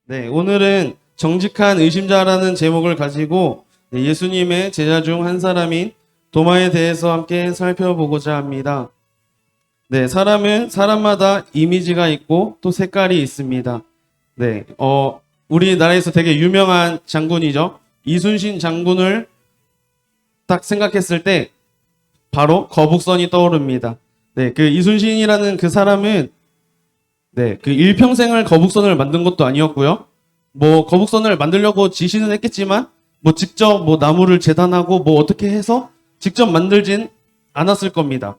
네, 오늘은 정직한 의심자라는 제목을 가지고 예수님의 제자 중 한 사람인 도마에 대해서 함께 살펴보고자 합니다. 네, 사람은 사람마다 이미지가 있고 또 색깔이 있습니다. 네, 우리나라에서 되게 유명한 장군이죠. 이순신 장군을 딱 생각했을 때 바로 거북선이 떠오릅니다. 네, 그 이순신이라는 그 사람은 네, 그 일평생을 거북선을 만든 것도 아니었고요. 뭐 거북선을 만들려고 지시는 했겠지만 뭐 직접 뭐 나무를 재단하고 뭐 어떻게 해서 직접 만들진 않았을 겁니다.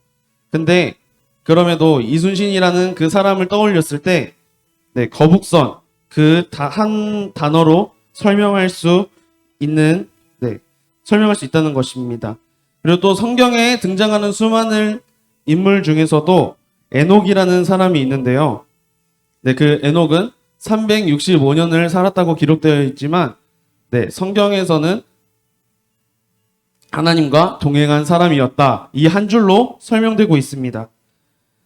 근데 그럼에도 이순신이라는 그 사람을 떠올렸을 때 네, 거북선 그 한 단어로 설명할 수 있는 설명할 수 있다는 것입니다. 그리고 또 성경에 등장하는 수많은 인물 중에서도 에녹이라는 사람이 있는데요. 네, 그 에녹은 365년을 살았다고 기록되어 있지만, 네, 성경에서는 하나님과 동행한 사람이었다. 이 한 줄로 설명되고 있습니다.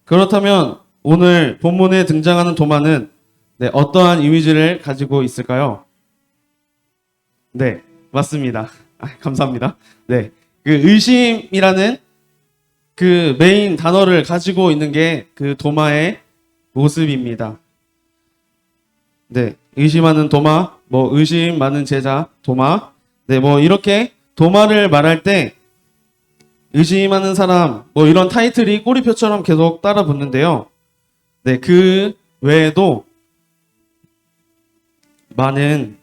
그렇다면 오늘 본문에 등장하는 도마는 네, 어떠한 이미지를 가지고 있을까요? 네, 맞습니다. 감사합니다. 네, 그 의심이라는 그 메인 단어를 가지고 있는 게 그 도마의 모습입니다. 네, 의심하는 도마, 뭐 의심 많은 제자 도마. 네, 뭐 이렇게 도마를 말할 때 의심하는 사람, 뭐 이런 타이틀이 꼬리표처럼 계속 따라 붙는데요. 네, 그 외에도 많은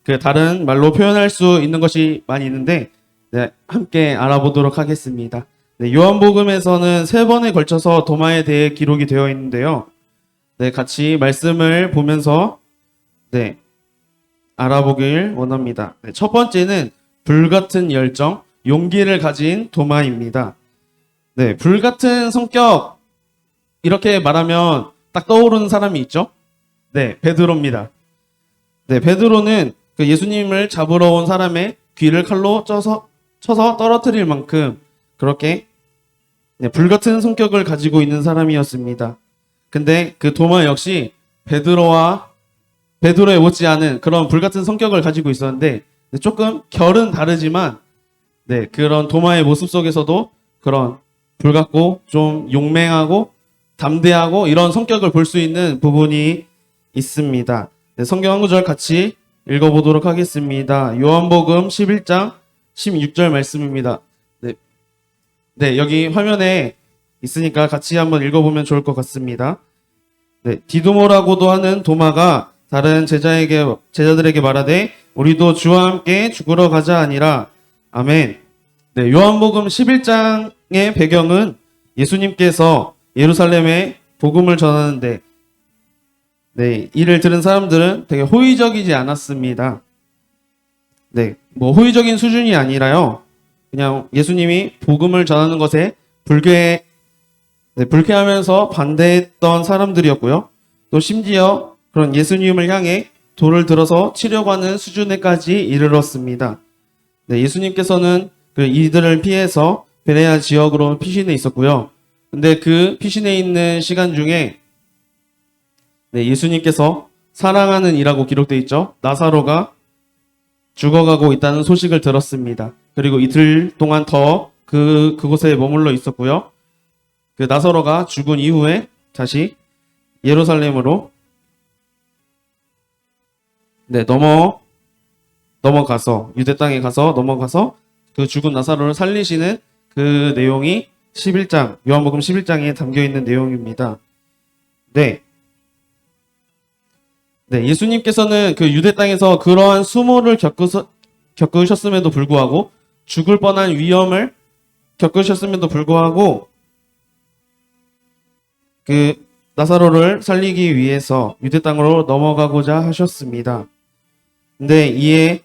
그 다른 말로 표현할 수 있는 것이 많이 있는데, 네, 함께 알아보도록 하겠습니다. 네, 요한복음에서는 3번에 걸쳐서 도마에 대해 기록이 되어 있는데요. 네, 같이 말씀을 보면서 네, 알아보길 원합니다. 네, 첫 번째는 불같은 열정, 용기를 가진 도마입니다. 네, 불같은 성격 이렇게 말하면 딱 떠오르는 사람이 있죠? 네, 베드로입니다. 네, 베드로는 그 예수님을 잡으러 온 사람의 귀를 칼로 쳐서 떨어뜨릴 만큼 그렇게 네, 불같은 성격을 가지고 있는 사람이었습니다. 근데 그 도마 역시 베드로에 못지않은 그런 불같은 성격을 가지고 있었는데 조금 결은 다르지만 네, 그런 도마의 모습 속에서도 그런 불같고 좀 용맹하고 담대하고 이런 성격을 볼 수 있는 부분이 있습니다. 네, 성경 한 구절 같이 읽어보도록 하겠습니다. 요한복음 11장 16절 말씀입니다. 네, 여기 화면에 있으니까 같이 한번 읽어보면 좋을 것 같습니다. 네, 디도모라고도 하는 도마가 다른 제자들에게 말하되 우리도 주와 함께 죽으러 가자 아니라 아멘. 네, 요한복음 11장의 배경은 예수님께서 예루살렘에 복음을 전하는데 네, 이를 들은 사람들은 되게 호의적이지 않았습니다. 네, 뭐 호의적인 수준이 아니라요. 그냥 예수님이 복음을 전하는 것에 불쾌하면서 반대했던 사람들이었고요. 또 심지어 그런 예수님을 향해 돌을 들어서 치려고 하는 수준에까지 이르렀습니다. 네, 예수님께서는 이들을 피해서 베레아 지역으로 피신해 있었고요. 근데 그 피신해 있는 시간 중에 네, 예수님께서 사랑하는 이라고 기록되어 있죠. 나사로가 죽어가고 있다는 소식을 들었습니다. 그리고 이틀 동안 더 그곳에 머물러 있었고요. 그 나사로가 죽은 이후에 다시 예루살렘으로 네, 넘어가서 유대 땅에 가서 넘어가서 그 죽은 나사로를 살리시는 그 내용이 요한복음 11장에 담겨 있는 내용입니다. 네. 네, 예수님께서는 그 유대 땅에서 그러한 수모를 겪으셨음에도 불구하고 죽을 뻔한 위험을 겪으셨음에도 불구하고 그 나사로를 살리기 위해서 유대 땅으로 넘어가고자 하셨습니다. 근데 이에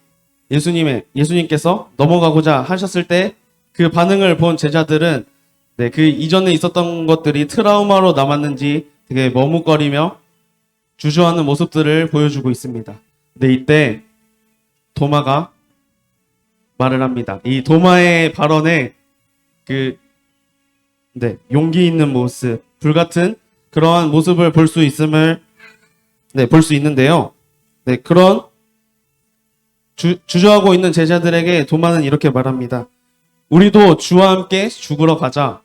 예수님께서 넘어가고자 하셨을 때 그 반응을 본 제자들은 네, 그 이전에 있었던 것들이 트라우마로 남았는지 되게 머뭇거리며 주저하는 모습들을 보여주고 있습니다. 근데 이때 도마가 말을 합니다. 이 도마의 발언에 용기 있는 모습, 불같은 그러한 모습을 볼 수 있는데요. 네, 그런 주저하고 있는 제자들에게 도마는 이렇게 말합니다. 우리도 주와 함께 죽으러 가자.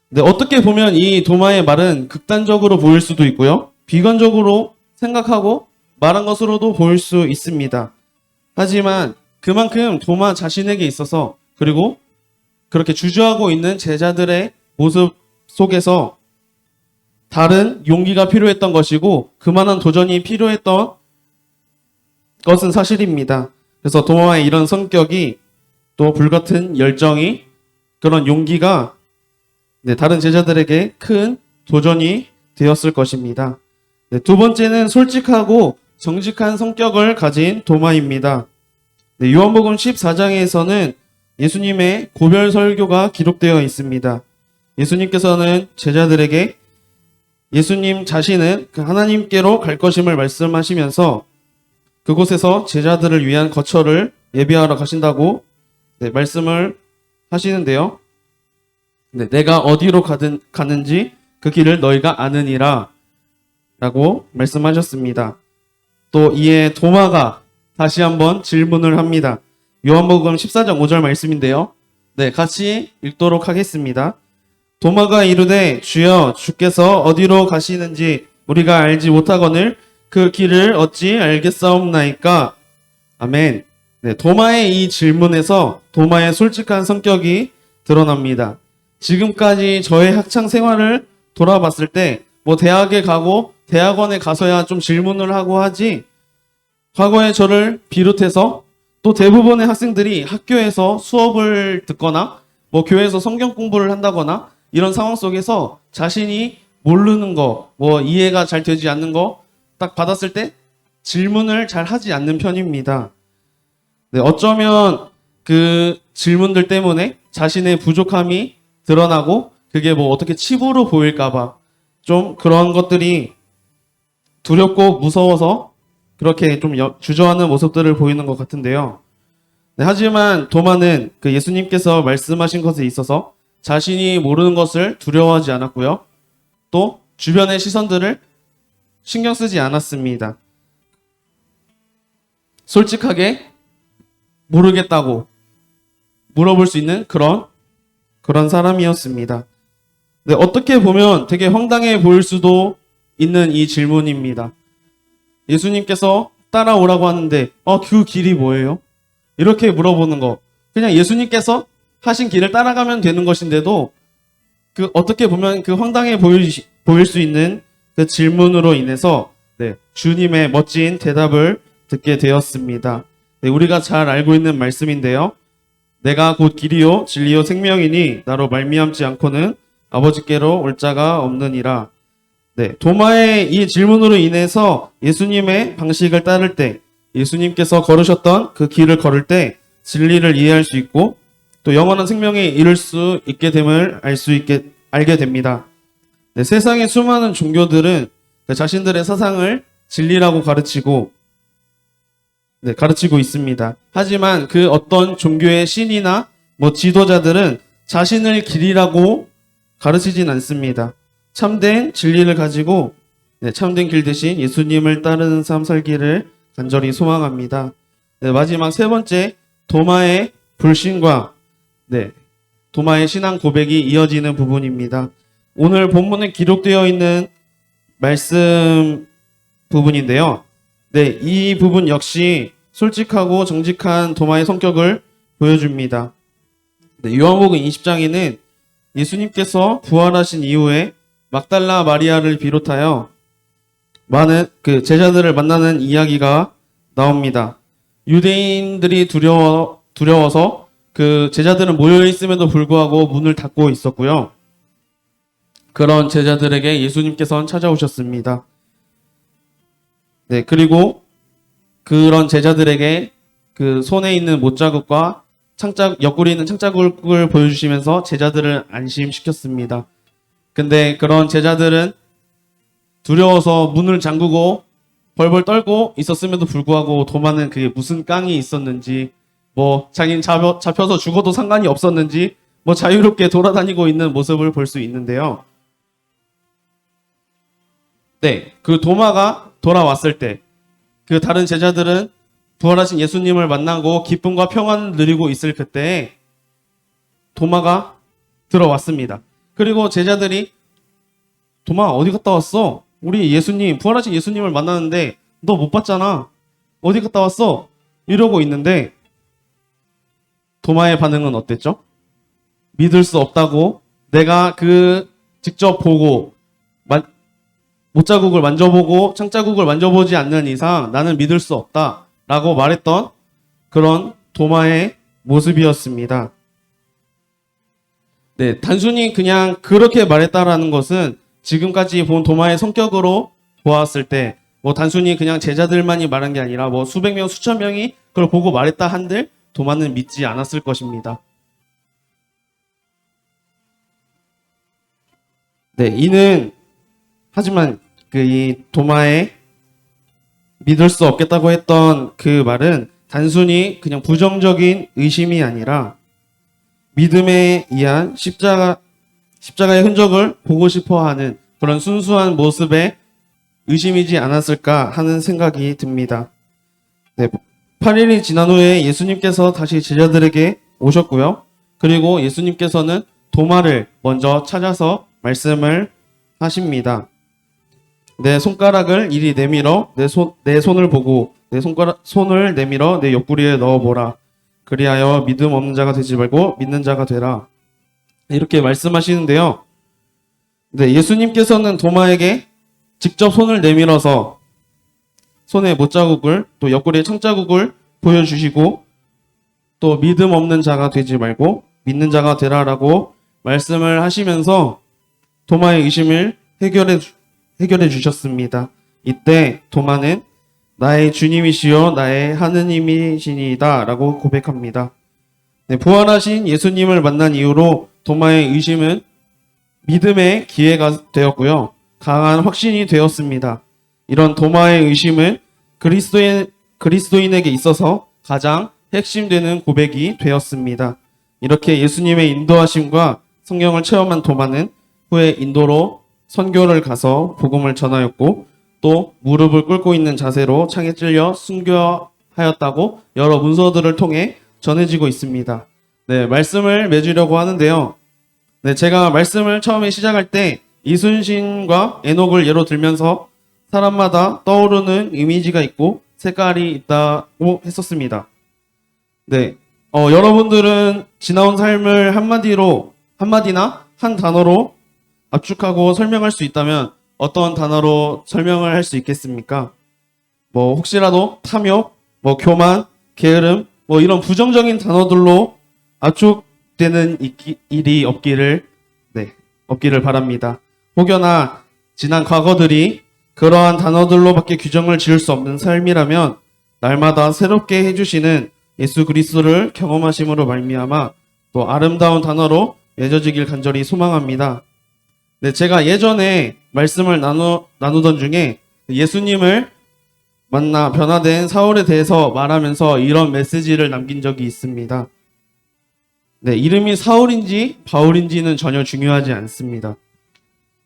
네, 어떻게 보면 이 도마의 말은 극단적으로 보일 수도 있고요. 비관적으로 생각하고 말한 것으로도 보일 수 있습니다. 하지만 그만큼 도마 자신에게 있어서 그리고 그렇게 주저하고 있는 제자들의 모습 속에서 다른 용기가 필요했던 것이고 그만한 도전이 필요했던 것은 사실입니다. 그래서 도마의 이런 성격이 또 불같은 열정이 그런 용기가 다른 제자들에게 큰 도전이 되었을 것입니다. 두 번째는 솔직하고 정직한 성격을 가진 도마입니다. 요한복음 14장에서는 예수님의 고별 설교가 기록되어 있습니다. 예수님께서는 제자들에게 예수님 자신은 하나님께로 갈 것임을 말씀하시면서 그곳에서 제자들을 위한 거처를 예비하러 가신다고 말씀을 하시는데요. 내가 어디로 가는지 그 길을 너희가 아느니라 라고 말씀하셨습니다. 또 이에 도마가 다시 한번 질문을 합니다. 요한복음 14장 5절 말씀인데요. 같이 읽도록 하겠습니다. 도마가 이르되 주여 주께서 어디로 가시는지 우리가 알지 못하거늘 그 길을 어찌 알겠사옵나이까. 아멘. 도마의 이 질문에서 도마의 솔직한 성격이 드러납니다. 지금까지 저의 학창 생활을 돌아봤을 때 대학에 가고 대학원에 가서야 좀 질문을 하고 하지 과거에 저를 비롯해서 또 대부분의 학생들이 학교에서 수업을 듣거나 교회에서 성경 공부를 한다거나 이런 상황 속에서 자신이 모르는 거, 이해가 잘 되지 않는 거 딱 받았을 때 질문을 잘 하지 않는 편입니다. 어쩌면 그 질문들 때문에 자신의 부족함이 드러나고 그게 어떻게 치부로 보일까봐 좀 그런 것들이 두렵고 무서워서 그렇게 좀 주저하는 모습들을 보이는 것 같은데요. 하지만 도마는 그 예수님께서 말씀하신 것에 있어서 자신이 모르는 것을 두려워하지 않았고요. 또 주변의 시선들을 신경 쓰지 않았습니다. 솔직하게 모르겠다고 물어볼 수 있는 그런 사람이었습니다. 어떻게 보면 되게 황당해 보일 수도 있는 이 질문입니다. 예수님께서 따라오라고 하는데 그 길이 뭐예요? 이렇게 물어보는 거. 그냥 예수님께서 하신 길을 따라가면 되는 것인데도 어떻게 보면 황당해 보일 수 있는 그 질문으로 인해서 주님의 멋진 대답을 듣게 되었습니다. 우리가 잘 알고 있는 말씀인데요. 내가 곧 길이요 진리요 생명이니 나로 말미암지 않고는 아버지께로 올 자가 없느니라. 도마의 이 질문으로 인해서 예수님의 방식을 따를 때 예수님께서 걸으셨던 그 길을 걸을 때 진리를 이해할 수 있고 또 영원한 생명에 이를 수 있게 됨을 알게 됩니다. 세상의 수많은 종교들은 자신들의 사상을 진리라고 가르치고 있습니다. 하지만 그 어떤 종교의 신이나 지도자들은 자신을 길이라고 가르치진 않습니다. 참된 진리를 가지고 참된 길 대신 예수님을 따르는 삶 살기를 간절히 소망합니다. 마지막 세 번째, 도마의 불신과 도마의 신앙 고백이 이어지는 부분입니다. 오늘 본문에 기록되어 있는 말씀 부분인데요. 이 부분 역시 솔직하고 정직한 도마의 성격을 보여줍니다. 요한복음 20장에는 예수님께서 부활하신 이후에 막달라 마리아를 비롯하여 많은 제자들을 만나는 이야기가 나옵니다. 유대인들이 두려워서 그 제자들은 모여 있음에도 불구하고 문을 닫고 있었고요. 그런 제자들에게 예수님께서는 찾아오셨습니다. 그리고 그런 제자들에게 그 손에 있는 못자국과 옆구리에 있는 창자국을 보여주시면서 제자들을 안심시켰습니다. 근데 그런 제자들은 두려워서 문을 잠그고 벌벌 떨고 있었음에도 불구하고 도마는 그게 무슨 깡이 있었는지 자기는 잡혀서 죽어도 상관이 없었는지 자유롭게 돌아다니고 있는 모습을 볼 수 있는데요. 그 도마가 돌아왔을 때 그 다른 제자들은 부활하신 예수님을 만나고 기쁨과 평안을 누리고 있을 그때에 도마가 들어왔습니다. 그리고 제자들이 도마 어디 갔다 왔어? 우리 예수님, 부활하신 예수님을 만나는데 너 못 봤잖아. 어디 갔다 왔어? 이러고 있는데 도마의 반응은 어땠죠? 믿을 수 없다고, 내가 그 직접 보고 못자국을 만져보고 창자국을 만져보지 않는 이상 나는 믿을 수 없다라고 말했던 그런 도마의 모습이었습니다. 네, 단순히 그냥 그렇게 말했다라는 것은 지금까지 본 도마의 성격으로 보았을 때 뭐 단순히 그냥 제자들만이 말한 게 아니라 뭐 수백 명, 수천 명이 그걸 보고 말했다 한들 도마는 믿지 않았을 것입니다. 네, 이는 하지만 이 도마의 믿을 수 없겠다고 했던 그 말은 단순히 그냥 부정적인 의심이 아니라 믿음에 의한 십자가의 흔적을 보고 싶어 하는 그런 순수한 모습의 의심이지 않았을까 하는 생각이 듭니다. 네, 8일이 지난 후에 예수님께서 다시 제자들에게 오셨고요. 그리고 예수님께서는 도마를 먼저 찾아서 말씀을 하십니다. 내 손가락을 이리 내밀어 내 손을 보고 손을 내밀어 내 옆구리에 넣어보라. 그리하여 믿음 없는 자가 되지 말고 믿는 자가 되라. 이렇게 말씀하시는데요. 네, 예수님께서는 도마에게 직접 손을 내밀어서 손에 못자국을 또 옆구리에 청자국을 보여주시고 또 믿음 없는 자가 되지 말고 믿는 자가 되라라고 말씀을 하시면서 도마의 의심을 해결해 주셨습니다. 이때 도마는 나의 주님이시여 나의 하느님이시니이다 라고 고백합니다. 네, 부활하신 예수님을 만난 이후로 도마의 의심은 믿음의 기회가 되었고요. 강한 확신이 되었습니다. 이런 도마의 의심은 그리스도인에게 있어서 가장 핵심되는 고백이 되었습니다. 이렇게 예수님의 인도하심과 성령을 체험한 도마는 후에 인도로 선교를 가서 복음을 전하였고 또 무릎을 꿇고 있는 자세로 창에 찔려 순교하였다고 여러 문서들을 통해 전해지고 있습니다. 네, 말씀을 맺으려고 하는데요. 네, 제가 말씀을 처음에 시작할 때 이순신과 에녹을 예로 들면서 사람마다 떠오르는 이미지가 있고 색깔이 있다고 했었습니다. 네, 여러분들은 지나온 삶을 한마디나 한 단어로 압축하고 설명할 수 있다면 어떤 단어로 설명을 할 수 있겠습니까? 뭐 혹시라도 탐욕, 뭐 교만, 게으름, 뭐 이런 부정적인 단어들로 압축되는 일이 없기를 바랍니다. 혹여나 지난 과거들이 그러한 단어들로밖에 규정을 지을 수 없는 삶이라면 날마다 새롭게 해주시는 예수 그리스도를 경험하심으로 말미암아 또 아름다운 단어로 맺어지길 간절히 소망합니다. 네, 제가 예전에 말씀을 나누던 중에 예수님을 만나 변화된 사울에 대해서 말하면서 이런 메시지를 남긴 적이 있습니다. 네, 이름이 사울인지 바울인지는 전혀 중요하지 않습니다.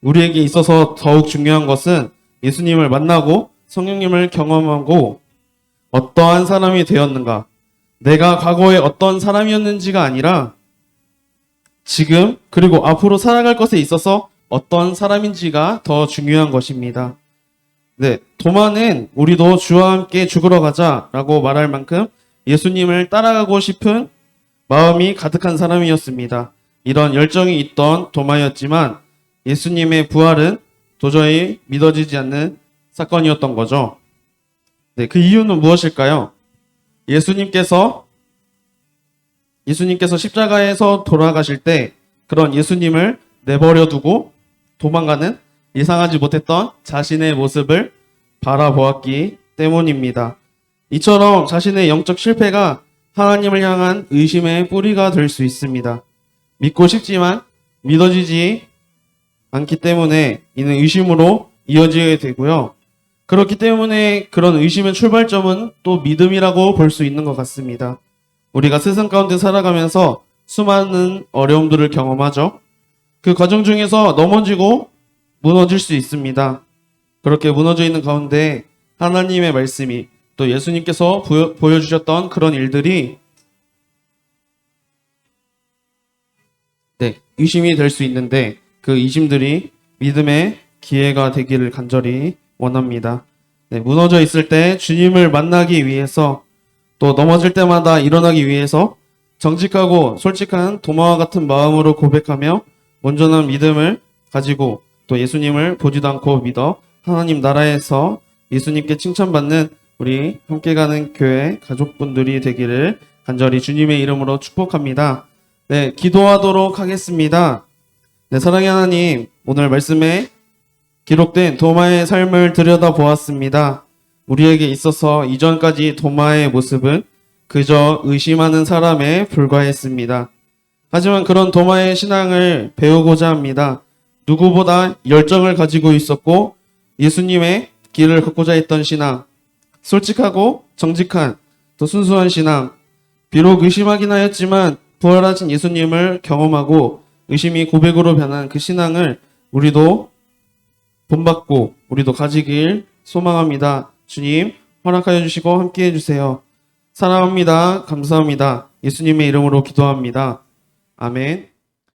우리에게 있어서 더욱 중요한 것은 예수님을 만나고 성령님을 경험하고 어떠한 사람이 되었는가, 내가 과거에 어떤 사람이었는지가 아니라 지금 그리고 앞으로 살아갈 것에 있어서 어떤 사람인지가 더 중요한 것입니다. 네, 도마는 우리도 주와 함께 죽으러 가자라고 말할 만큼 예수님을 따라가고 싶은 마음이 가득한 사람이었습니다. 이런 열정이 있던 도마였지만 예수님의 부활은 도저히 믿어지지 않는 사건이었던 거죠. 네, 그 이유는 무엇일까요? 예수님께서 십자가에서 돌아가실 때 그런 예수님을 내버려 두고 도망가는 예상하지 못했던 자신의 모습을 바라보았기 때문입니다. 이처럼 자신의 영적 실패가 하나님을 향한 의심의 뿌리가 될 수 있습니다. 믿고 싶지만 믿어지지 않기 때문에 이는 의심으로 이어지게 되고요. 그렇기 때문에 그런 의심의 출발점은 또 믿음이라고 볼 수 있는 것 같습니다. 우리가 세상 가운데 살아가면서 수많은 어려움들을 경험하죠. 그 과정 중에서 넘어지고 무너질 수 있습니다. 그렇게 무너져 있는 가운데 하나님의 말씀이 또 예수님께서 보여주셨던 그런 일들이 의심이 될 수 있는데 그 의심들이 믿음의 기회가 되기를 간절히 원합니다. 무너져 있을 때 주님을 만나기 위해서 또 넘어질 때마다 일어나기 위해서 정직하고 솔직한 도마와 같은 마음으로 고백하며 온전한 믿음을 가지고 또 예수님을 보지도 않고 믿어 하나님 나라에서 예수님께 칭찬받는 우리 함께 가는 교회 가족분들이 되기를 간절히 주님의 이름으로 축복합니다. 기도하도록 하겠습니다. 사랑의 하나님, 오늘 말씀에 기록된 도마의 삶을 들여다보았습니다. 우리에게 있어서 이전까지 도마의 모습은 그저 의심하는 사람에 불과했습니다. 하지만 그런 도마의 신앙을 배우고자 합니다. 누구보다 열정을 가지고 있었고 예수님의 길을 걷고자 했던 신앙, 솔직하고 정직한 또 순수한 신앙, 비록 의심하긴 하였지만 부활하신 예수님을 경험하고 의심이 고백으로 변한 그 신앙을 우리도 본받고 우리도 가지길 소망합니다. 주님 허락하여 주시고 함께 해주세요. 사랑합니다. 감사합니다. 예수님의 이름으로 기도합니다. 아멘.